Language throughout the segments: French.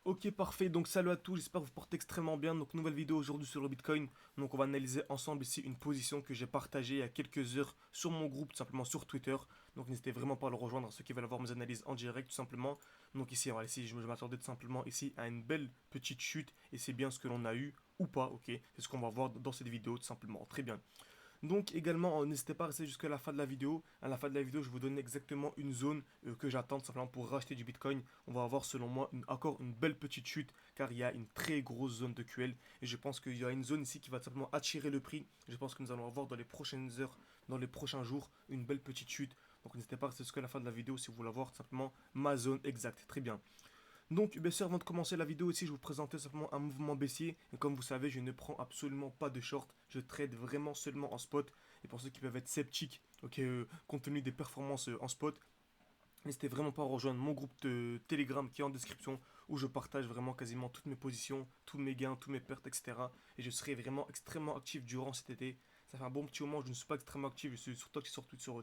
Ok, parfait, donc salut à tous, j'espère que vous portez extrêmement bien. Donc nouvelle vidéo aujourd'hui sur le Bitcoin. Donc on va analyser ensemble ici une position que j'ai partagée il y a quelques heures sur mon groupe, tout simplement sur Twitter. Donc n'hésitez vraiment pas à le rejoindre, ceux qui veulent avoir mes analyses en direct tout simplement. Donc ici, voilà, ici je m'attendais tout simplement ici à une belle petite chute et c'est bien ce que l'on a eu ou pas, ok. C'est ce qu'on va voir dans cette vidéo tout simplement, très bien. Donc également, n'hésitez pas à rester jusqu'à la fin de la vidéo. À la fin de la vidéo, je vous donne exactement une zone que j'attends tout simplement pour racheter du Bitcoin. On va avoir selon moi encore une belle petite chute car il y a une très grosse zone de QL. Et je pense qu'il y a une zone ici qui va tout simplement attirer le prix. Je pense que nous allons avoir dans les prochaines heures, dans les prochains jours, une belle petite chute. Donc n'hésitez pas à rester jusqu'à la fin de la vidéo si vous voulez avoir tout simplement ma zone exacte. Très bien. Donc, bien sûr, avant de commencer la vidéo ici, je vais vous présenter simplement un mouvement baissier. Et comme vous savez, je ne prends absolument pas de short. Je trade vraiment seulement en spot. Et pour ceux qui peuvent être sceptiques, ok, compte tenu des performances en spot, n'hésitez vraiment pas à rejoindre mon groupe de Telegram qui est en description où je partage vraiment quasiment toutes mes positions, tous mes gains, tous mes pertes, etc. Et je serai vraiment extrêmement actif durant cet été. Ça fait un bon petit moment, je ne suis pas extrêmement actif, je suis sur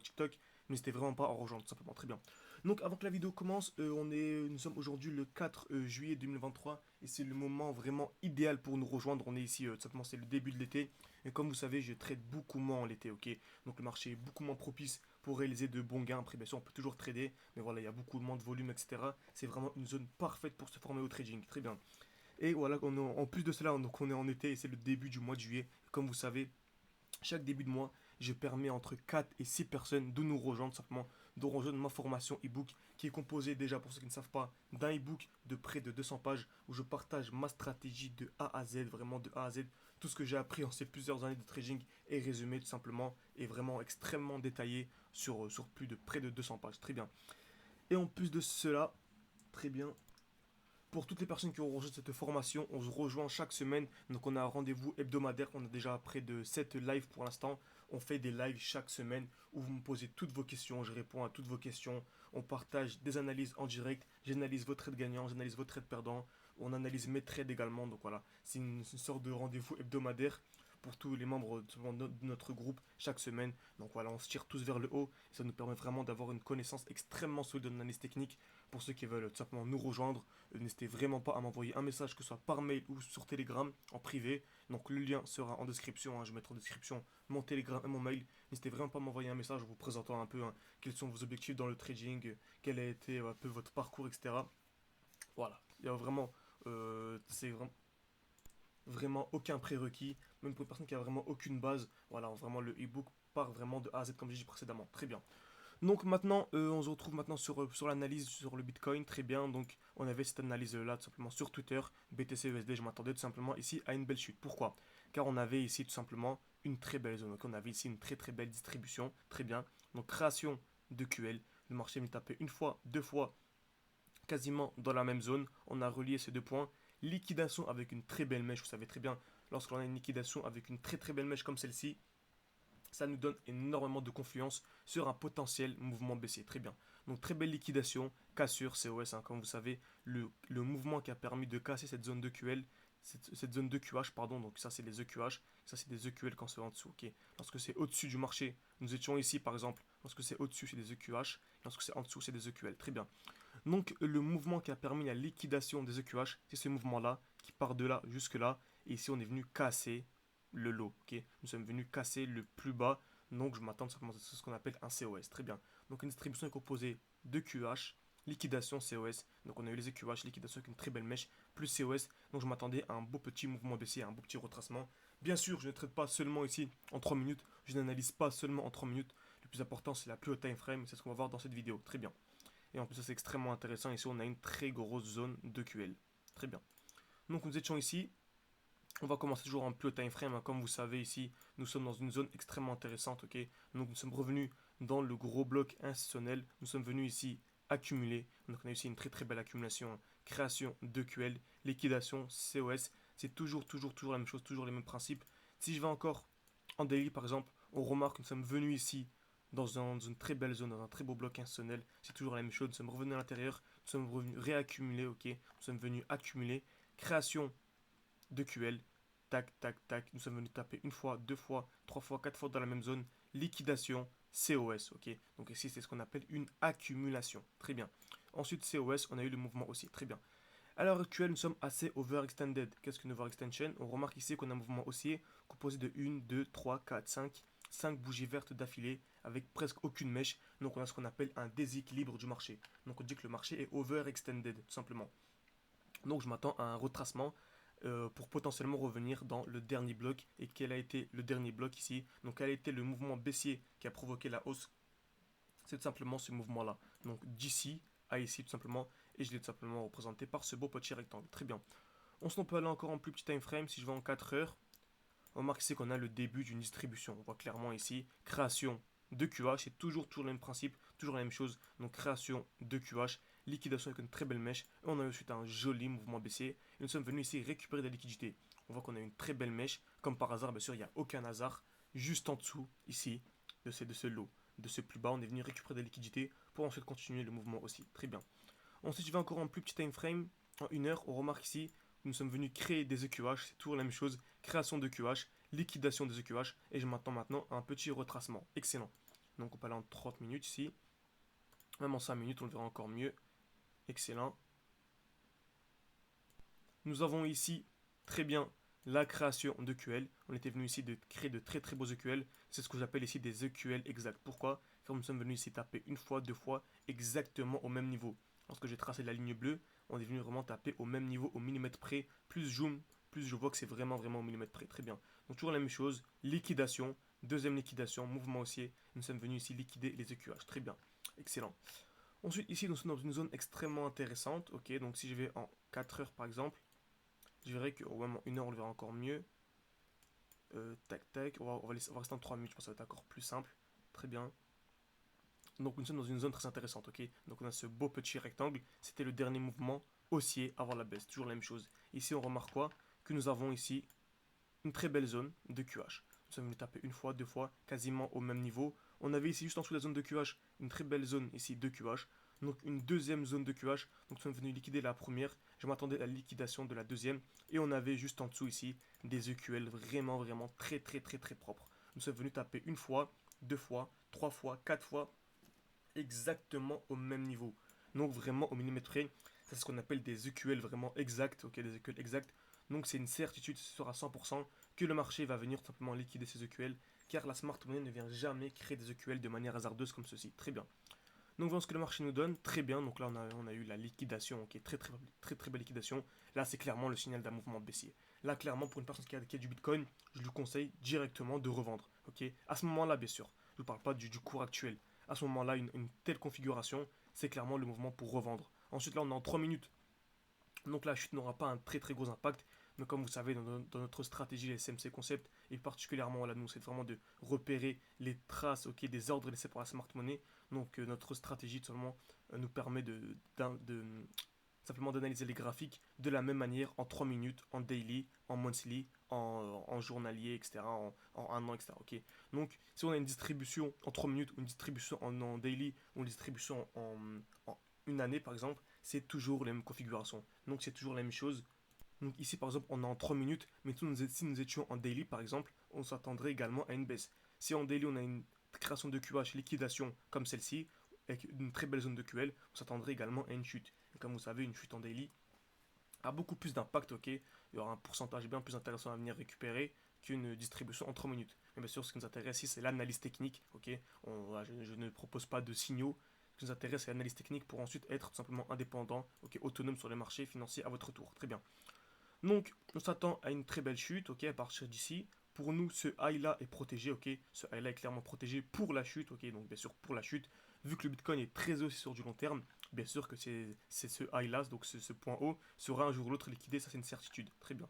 TikTok. N'hésitez vraiment pas à en rejoindre, tout simplement. Très bien. Donc, avant que la vidéo commence, nous sommes aujourd'hui le 4 juillet 2023 et c'est le moment vraiment idéal pour nous rejoindre. On est ici, tout simplement, c'est le début de l'été. Et comme vous savez, je trade beaucoup moins en l'été, ok. Donc, le marché est beaucoup moins propice pour réaliser de bons gains. Après, bien sûr, on peut toujours trader, mais voilà, il y a beaucoup moins de volume, etc. C'est vraiment une zone parfaite pour se former au trading. Très bien. Et voilà, en plus de cela, donc on est en été et c'est le début du mois de juillet. Comme vous savez, chaque début de mois, je permets entre 4 et 6 personnes de nous rejoindre, simplement de rejoindre ma formation e-book qui est composée déjà, pour ceux qui ne savent pas, d'un e-book de près de 200 pages où je partage ma stratégie de A à Z, vraiment de A à Z. Tout ce que j'ai appris en ces plusieurs années de trading est résumé tout simplement et vraiment extrêmement détaillé sur plus de près de 200 pages. Très bien. Et en plus de cela, très bien, pour toutes les personnes qui ont rejoint cette formation, on se rejoint chaque semaine. Donc on a un rendez-vous hebdomadaire. On a déjà près de 7 lives pour l'instant. On fait des lives chaque semaine où vous me posez toutes vos questions. Je réponds à toutes vos questions. On partage des analyses en direct. J'analyse vos trades gagnants, j'analyse vos trades perdants. On analyse mes trades également. Donc voilà, c'est une sorte de rendez-vous hebdomadaire pour tous les membres de notre groupe chaque semaine. Donc voilà, on se tire tous vers le haut. Ça nous permet vraiment d'avoir une connaissance extrêmement solide de l'analyse technique. Pour ceux qui veulent tout simplement nous rejoindre, n'hésitez vraiment pas à m'envoyer un message, que ce soit par mail ou sur Telegram en privé. Donc le lien sera en description. Je vais mettre en description mon Telegram et mon mail. N'hésitez vraiment pas à m'envoyer un message en vous présentant un peu quels sont vos objectifs dans le trading, quel a été un peu votre parcours, etc. Voilà, il y a vraiment, c'est vraiment aucun prérequis, même pour une personne qui a vraiment aucune base. Voilà, vraiment le e-book part vraiment de A à Z comme j'ai dit précédemment. Très bien. Donc maintenant, on se retrouve maintenant sur l'analyse sur le Bitcoin. Très bien, donc on avait cette analyse-là tout simplement sur Twitter. BTC USD, je m'attendais tout simplement ici à une belle chute. Pourquoi? Car on avait ici tout simplement une très belle zone. Donc on avait ici une très très belle distribution. Très bien. Donc création de QL. Le marché m'est tapé une fois, deux fois, quasiment dans la même zone. On a relié ces deux points. Liquidation avec une très belle mèche. Vous savez très bien, lorsqu'on a une liquidation avec une très très belle mèche comme celle-ci, ça nous donne énormément de confiance sur un potentiel mouvement baissier. Très bien. Donc très belle liquidation, cassure, COS, comme vous savez, le mouvement qui a permis de casser cette zone de QL, cette zone de QH, pardon, donc ça c'est les EQH, ça c'est des EQL quand c'est en dessous, ok. Lorsque c'est au-dessus du marché, nous étions ici par exemple, lorsque c'est au-dessus c'est des EQH, lorsque c'est en dessous c'est des EQL, très bien. Donc le mouvement qui a permis la liquidation des EQH, c'est ce mouvement-là qui part de là jusque là, et ici on est venu casser le low. Ok, nous sommes venus casser le plus bas, donc je m'attends simplement à ce qu'on appelle un COS. Très bien. Donc une distribution est composée de QH, liquidation COS. Donc on a eu les EQH, liquidation avec une très belle mèche, plus COS. Donc je m'attendais à un beau petit mouvement baissier, un beau petit retracement. Bien sûr, je ne traite pas seulement ici en 3 minutes, je n'analyse pas seulement en 3 minutes. Le plus important, c'est la plus haute time frame, c'est ce qu'on va voir dans cette vidéo. Très bien. Et en plus, ça c'est extrêmement intéressant. Ici, on a une très grosse zone de QL. Très bien. Donc nous étions ici, on va commencer toujours en plus haut time frame. Comme vous savez ici, nous sommes dans une zone extrêmement intéressante. Ok, donc nous sommes revenus dans le gros bloc institutionnel. Nous sommes venus ici accumuler. Donc on a ici une très très belle accumulation. Création de QL, liquidation, COS. C'est toujours la même chose, toujours les mêmes principes. Si je vais encore en daily par exemple, on remarque que nous sommes venus ici dans une très belle zone, dans un très beau bloc institutionnel. C'est toujours la même chose. Nous sommes revenus à l'intérieur. Nous sommes revenus réaccumuler. Ok, nous sommes venus accumuler. Création de QL. Tac, tac, tac. Nous sommes venus taper une fois, deux fois, trois fois, quatre fois dans la même zone. Liquidation, COS. Ok. Donc ici, c'est ce qu'on appelle une accumulation. Très bien. Ensuite, COS, on a eu le mouvement aussi. Très bien. À l'heure actuelle, nous sommes assez overextended. Qu'est-ce qu'une overextension? On remarque ici qu'on a un mouvement haussier composé de 1, 2, 3, 4, 5 bougies vertes d'affilée avec presque aucune mèche. Donc on a ce qu'on appelle un déséquilibre du marché. Donc on dit que le marché est overextended, tout simplement. Donc je m'attends à un retracement pour potentiellement revenir dans le dernier bloc. Et quel a été le dernier bloc ici? Donc quel a été le mouvement baissier qui a provoqué la hausse? C'est tout simplement ce mouvement-là. Donc d'ici à ici tout simplement. Et je l'ai tout simplement représenté par ce beau petit rectangle. Très bien. On peut aller encore en plus petit time frame. Si je vais en 4 heures, on remarque ici qu'on a le début d'une distribution. On voit clairement ici création de QH. C'est toujours le même principe, toujours la même chose. Donc création de QH, liquidation avec une très belle mèche. Et on a ensuite un joli mouvement baissier. Et nous sommes venus ici récupérer de la liquidité. On voit qu'on a une très belle mèche. Comme par hasard, bien sûr, il n'y a aucun hasard. Juste en dessous, ici, de ce lot, de ce plus bas, on est venu récupérer de la liquidité pour ensuite continuer le mouvement aussi. Très bien. Ensuite, je vais encore en plus petit time frame. En 1 heure, on remarque ici nous sommes venus créer des EQH, c'est toujours la même chose, création de QH, liquidation des EQH, et je m'attends maintenant à un petit retracement. Excellent. Donc on peut aller en 30 minutes ici, même en 5 minutes on le verra encore mieux. Excellent. Nous avons ici très bien la création de QL. On était venu ici de créer de très beaux EQL. C'est ce que j'appelle ici des EQL exacts. Pourquoi? Car nous sommes venus ici taper une fois, deux fois, exactement au même niveau. Lorsque j'ai tracé la ligne bleue, on est venu vraiment taper au même niveau, au millimètre près. Plus je zoome, plus je vois que c'est vraiment au millimètre près. Très bien. Donc toujours la même chose. Liquidation, deuxième liquidation, mouvement haussier. Nous sommes venus ici liquider les EQH. Très bien. Excellent. Ensuite, ici, nous sommes dans une zone extrêmement intéressante. Ok, donc si je vais en 4 heures par exemple, je verrai qu'au même en 1 heure, on le verra encore mieux. Tac, tac. On va rester en 3 minutes, je pense que ça va être encore plus simple. Très bien. Donc nous sommes dans une zone très intéressante, ok. Donc on a ce beau petit rectangle. C'était le dernier mouvement haussier avant la baisse. Toujours la même chose. Ici, on remarque quoi? Que nous avons ici une très belle zone de QH. Nous sommes venus taper une fois, deux fois, quasiment au même niveau. On avait ici juste en dessous de la zone de QH, une très belle zone ici de QH. Donc une deuxième zone de QH. Donc nous sommes venus liquider la première. Je m'attendais à la liquidation de la deuxième. Et on avait juste en dessous ici des EQL vraiment très propres. Nous sommes venus taper une fois, deux fois, trois fois, quatre fois, exactement au même niveau. Donc vraiment au millimètre près. C'est ce qu'on appelle des EQL vraiment exacts, ok, des EQL exacts. Donc c'est une certitude, c'est sûr à 100% que le marché va venir tout simplement liquider ces EQL, car la smart money ne vient jamais créer des EQL de manière hasardeuse comme ceci. Très bien. Donc voilà ce que le marché nous donne, très bien. Donc là on a eu la liquidation, ok, très belle liquidation. Là c'est clairement le signal d'un mouvement baissier. Là clairement pour une personne qui a du Bitcoin, je lui conseille directement de revendre, ok. À ce moment-là bien sûr, je ne parle pas du cours actuel. À ce moment-là une telle configuration, c'est clairement le mouvement pour revendre. Ensuite là on est en 3 minutes. Donc la chute n'aura pas un très gros impact. Mais comme vous savez, dans notre stratégie, les SMC Concept, et particulièrement là, nous, c'est vraiment de repérer les traces, ok, des ordres laissés par la smart money. Donc notre stratégie, tout simplement, nous permet simplement d'analyser les graphiques de la même manière en 3 minutes, en daily, en monthly, en journalier, etc., en 1 an, etc. ok. Donc si on a une distribution en 3 minutes, ou une distribution en daily, ou une distribution en une année, par exemple, c'est toujours les mêmes configurations. Donc c'est toujours la même chose. Donc ici par exemple on est en 3 minutes, mais si nous étions en daily par exemple, on s'attendrait également à une baisse. Si en daily on a une création de QH, liquidation comme celle-ci, avec une très belle zone de QL, on s'attendrait également à une chute. Et comme vous savez, une chute en daily a beaucoup plus d'impact, ok. Il y aura un pourcentage bien plus intéressant à venir récupérer qu'une distribution en 3 minutes. Mais bien sûr, ce qui nous intéresse ici, c'est l'analyse technique, ok. Voilà, je ne propose pas de signaux. Ce qui nous intéresse, c'est l'analyse technique pour ensuite être tout simplement indépendant, ok, autonome sur les marchés financiers à votre tour. Très bien. Donc, on s'attend à une très belle chute, ok, à partir d'ici. Pour nous, ce high là est protégé, ok. Ce high là est clairement protégé pour la chute, ok. Donc, bien sûr, pour la chute, vu que le Bitcoin est très haussier sur du long terme, bien sûr que c'est ce high là, donc ce point haut, sera un jour ou l'autre liquidé, ça c'est une certitude. Très bien.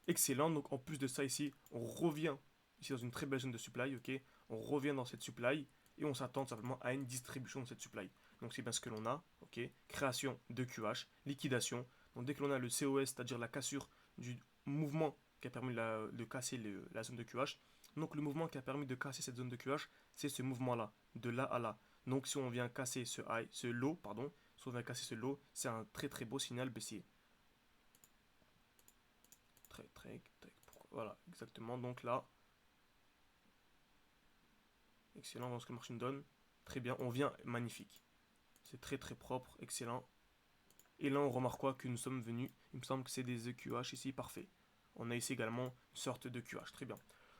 Excellent. Donc, en plus de ça, ici, on revient ici dans une très belle zone de supply, ok. On revient dans cette supply et on s'attend simplement à une distribution de cette supply. Donc, c'est bien ce que l'on a, ok. Création de QH, liquidation. Donc dès que l'on a le COS, c'est-à-dire la cassure du mouvement qui a permis de casser la zone de QH, donc le mouvement qui a permis de casser cette zone de QH, c'est ce mouvement-là, de là à là. Donc si on vient casser ce low, pardon, si on vient casser ce low, c'est un très beau signal baissier. Voilà, exactement. Donc là, excellent dans ce que le marché nous donne. Très bien, on vient magnifique. C'est très propre, excellent. Et là, on remarque quoi? Que nous sommes venus, il me semble que c'est des EQH ici, parfait. On a ici également une sorte de QH, très bien.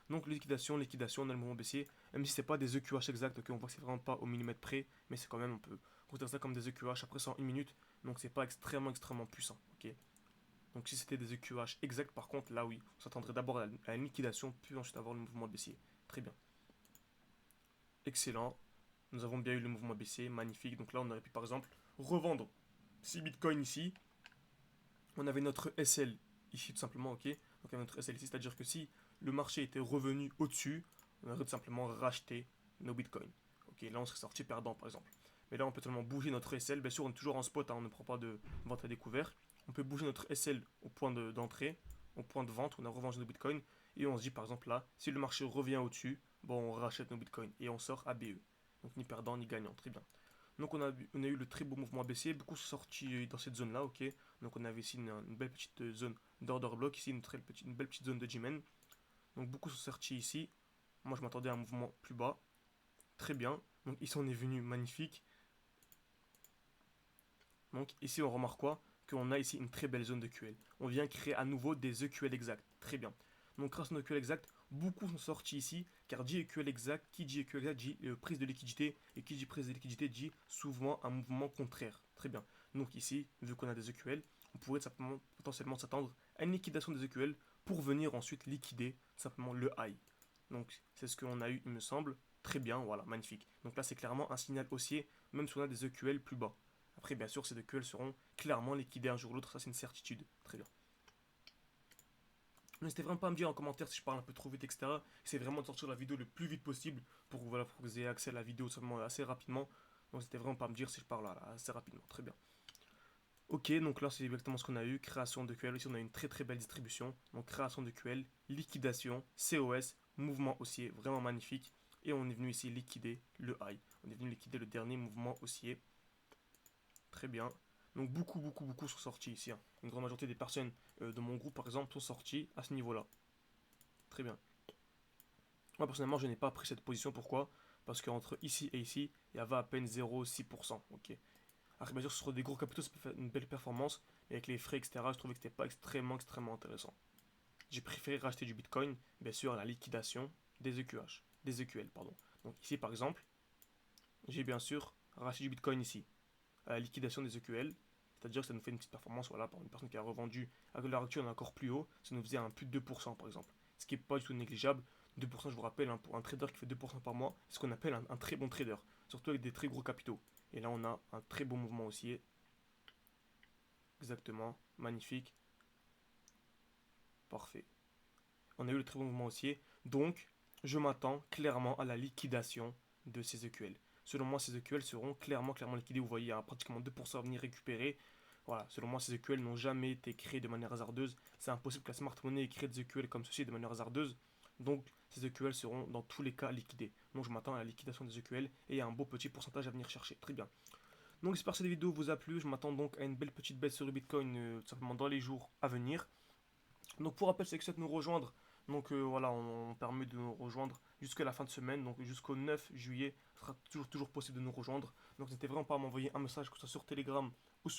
Donc liquidation, liquidation, on a le mouvement baissier, même si c'est pas des EQH exacts, ok, on voit que c'est vraiment pas au millimètre près, mais c'est quand même, on peut considérer ça comme des EQH, après c'est en 1 minute, donc c'est pas extrêmement puissant, ok. Donc si c'était des EQH exacts, par contre, là oui, on s'attendrait d'abord à une liquidation, puis ensuite avoir le mouvement baissier. Très bien. Excellent. Nous avons bien eu le mouvement baissier, magnifique. Donc là, on aurait pu par exemple revendre 6 bitcoins ici. On avait notre SL ici tout simplement, ok. Donc on a notre SL ici, c'est-à-dire que si le marché était revenu au-dessus, on aurait tout simplement racheté nos bitcoins. Ok, là on serait sorti perdant par exemple. Mais là on peut tellement bouger notre SL, bien sûr on est toujours en spot, hein, on ne prend pas de vente à découvert. On peut bouger notre SL au point d'entrée, au point de vente, où on a revendu nos bitcoins. Et on se dit par exemple là, si le marché revient au-dessus, bon on rachète nos bitcoins et on sort ABE. Donc ni perdant ni gagnant, très bien. Donc on a eu le très beau mouvement baissier, beaucoup sont sortis dans cette zone-là, ok. Donc on avait ici une belle petite zone d'order block, ici une belle petite zone de G-Men. Donc beaucoup sont sortis ici. Moi je m'attendais à un mouvement plus bas, très bien. Donc ici on est venu magnifique. Donc ici on remarque quoi? Qu'on a ici une très belle zone de QL. On vient créer à nouveau des EQL exacts, très bien. Donc grâce à nos EQL exacts, beaucoup sont sortis ici, car dit EQL exact, qui dit EQL exact dit prise de liquidité, et qui dit prise de liquidité dit souvent un mouvement contraire. Très bien. Donc ici, vu qu'on a des EQL, on pourrait simplement potentiellement s'attendre à une liquidation des EQL pour venir ensuite liquider simplement le high. Donc c'est ce qu'on a eu, il me semble. Très bien, voilà, magnifique. Donc là, c'est clairement un signal haussier, même si on a des EQL plus bas. Après, bien sûr, ces EQL seront clairement liquidés un jour ou l'autre, ça c'est une certitude. Très bien. N'hésitez vraiment pas à me dire en commentaire si je parle un peu trop vite, etc. J'essaie vraiment de sortir la vidéo le plus vite possible pour, voilà, pour que vous ayez accès à la vidéo seulement assez rapidement. Donc n'hésitez vraiment pas à me dire si je parle là, assez rapidement. Très bien. Ok, donc là c'est exactement ce qu'on a eu. Création de QL. Ici on a une très belle distribution. Donc création de QL, liquidation, COS, mouvement haussier, vraiment magnifique. Et on est venu ici liquider le high. On est venu liquider le dernier mouvement haussier. Très bien. Donc beaucoup sont sortis ici, hein. Une grande majorité des personnes de mon groupe par exemple sont sorties à ce niveau-là. Très bien. Moi personnellement je n'ai pas pris cette position, pourquoi? Parce qu'entre ici et ici, il y avait à peine 0,6%. Ok. Alors bien sûr sur des gros capitaux ça peut faire une belle performance, mais avec les frais etc je trouvais que c'était pas extrêmement intéressant. J'ai préféré racheter du Bitcoin, bien sûr à la liquidation des EQH, des EQL pardon. Donc ici par exemple, j'ai bien sûr racheté du Bitcoin ici, à la liquidation des EQL, c'est-à-dire que ça nous fait une petite performance, voilà, par une personne qui a revendu à l'heure actuelle on est encore plus haut, ça nous faisait un plus de 2% par exemple, ce qui n'est pas du tout négligeable. 2% je vous rappelle, hein, pour un trader qui fait 2% par mois, c'est ce qu'on appelle un très bon trader, surtout avec des très gros capitaux. Et là on a un très beau mouvement haussier, exactement, magnifique, parfait. On a eu le très bon mouvement haussier, donc je m'attends clairement à la liquidation de ces EQL. Selon moi, ces EQL seront clairement liquidés. Vous voyez, il y a pratiquement 2% à venir récupérer. Voilà, selon moi, ces EQL n'ont jamais été créés de manière hasardeuse. C'est impossible que la smart money ait créé des EQL comme ceci de manière hasardeuse. Donc, ces EQL seront dans tous les cas liquidés. Donc, je m'attends à la liquidation des EQL et à un beau petit pourcentage à venir chercher. Très bien. Donc, j'espère que cette vidéo vous a plu. Je m'attends donc à une belle petite baisse sur le Bitcoin tout simplement dans les jours à venir. Donc pour rappel, c'est que souhaite nous rejoindre. Donc voilà, on permet de nous rejoindre jusqu'à la fin de semaine, donc jusqu'au 9 juillet, ce sera toujours possible de nous rejoindre. Donc n'hésitez vraiment pas à m'envoyer un message, que ce soit sur Telegram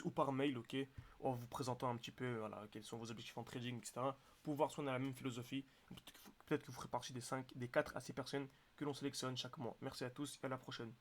ou par mail, ok, en vous présentant un petit peu voilà, quels sont vos objectifs en trading, etc. Pour voir si on a la même philosophie. Peut-être que vous ferez partie des 4 à 6 personnes que l'on sélectionne chaque mois. Merci à tous et à la prochaine.